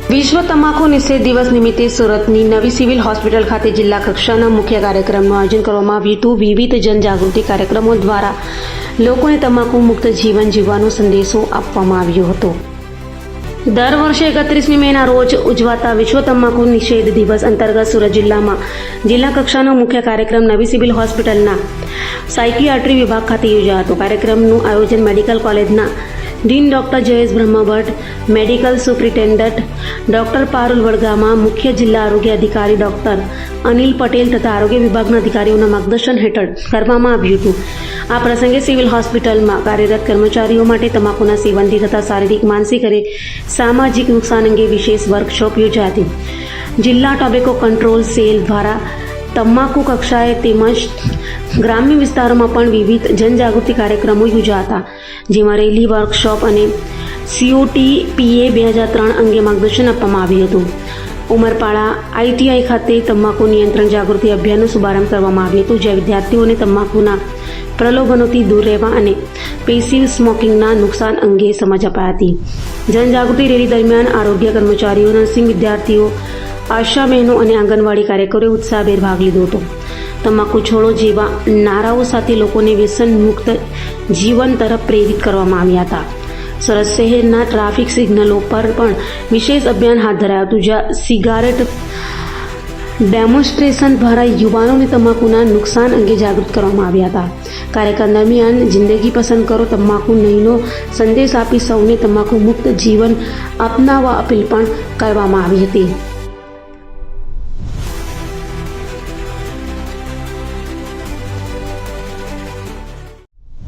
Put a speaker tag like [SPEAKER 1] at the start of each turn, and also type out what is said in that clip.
[SPEAKER 1] વિશ્વ તમાકુ નિષેધ દિવસ નિમિત્તે સુરતની નવી સિવિલ હોસ્પિટલ ખાતે જિલ્લા કક્ષાના મુખ્ય કાર્યક્રમનું આયોજન કરવામાં આવ્યું હતું. વિવિધ જનજાગૃતિ કાર્યક્રમો દ્વારા લોકોને તમાકુ મુક્ત જીવન જીવવાનો સંદેશો આપવામાં આવ્યો હતો. દર વર્ષે 31મી મેના રોજ ઉજવાતા વિશ્વ તમાકુ નિષેધ દિવસ અંતર્ગત સુરત જિલ્લામાં જિલ્લા કક્ષાનો મુખ્ય કાર્યક્રમ નવી સિવિલ હોસ્પિટલના સાયકિયાટ્રી વિભાગ ખાતે યોજાયો હતો. કાર્યક્રમનું આયોજન મેડિકલ કોલેજના dean doctor Jayesh Brahmbhatt, medical superintendent doctor Parul Vadgama, મુખ્ય જિલ્લા આરોગ્ય અધિકારી ડોક્ટર અનિલ પટેલ તથા આરોગ્ય વિભાગના અધિકારીઓના માર્ગદર્શન હેઠળ કરવામાં આવ્યું હતું. આ પ્રસંગે સિવિલ હોસ્પિટલમાં કાર્યરત કર્મચારીઓ માટે તમાકુના સેવનથી થતા શારીરિક, માનસિક અને સામાજિક નુકસાન અંગે વિશેષ વર્કશોપ યોજાઈ હતી. જિલ્લા ટોબેકો કંટ્રોલ સેલ દ્વારા તમાકુ કક્ષાએ તેમજ ગ્રામ્ય વિસ્તારોમાં પણ વિવિધ જનજાગૃતિ કાર્યક્રમો યોજાયા હતા, જેમાં રેલી, વર્કશોપ અને COTPA 2003 અંગે માર્ગદર્શન આપવામાં આવ્યું હતું. ઉમરપાડા ITI ખાતે તમાકુ નિયંત્રણ જાગૃતિ અભિયાનનો શુભારંભ કરવામાં આવ્યો હતો, જ્યાં વિદ્યાર્થીઓને તમાકુના પ્રલોભનોથી દૂર રહેવા અને પેસિવ સ્મોકિંગના નુકસાન અંગે સમજ અપાઈ હતી. જનજાગૃતિ રેલી દરમિયાન આરોગ્ય કર્મચારીઓ, નર્સિંગ વિદ્યાર્થીઓ, આશા બહેનો અને આંગણવાડી કાર્યકરોએ ઉત્સાહભેર ભાગ લીધો હતો. તમાકુ છોડો જેવા નારાઓ સાથે લોકોને વ્યસન મુક્ત જીવન તરફ પ્રેરિત કરવામાં આવ્યા હતા. સુરત શહેરના ટ્રાફિક સિગ્નલો પર પણ વિશેષ અભિયાન હાથ ધરાયું હતું, જ્યાં સિગારેટ ડેમોન્સ્ટ્રેશન દ્વારા યુવાનોને તમાકુના નુકસાન અંગે જાગૃત કરવામાં આવ્યા હતા. કાર્યક્રમ દરમિયાન જિંદગી પસંદ કરો, તમાકુ નહીંનો સંદેશ આપી સૌને તમાકુ મુક્ત જીવન અપનાવવા અપીલ પણ કરવામાં આવી હતી.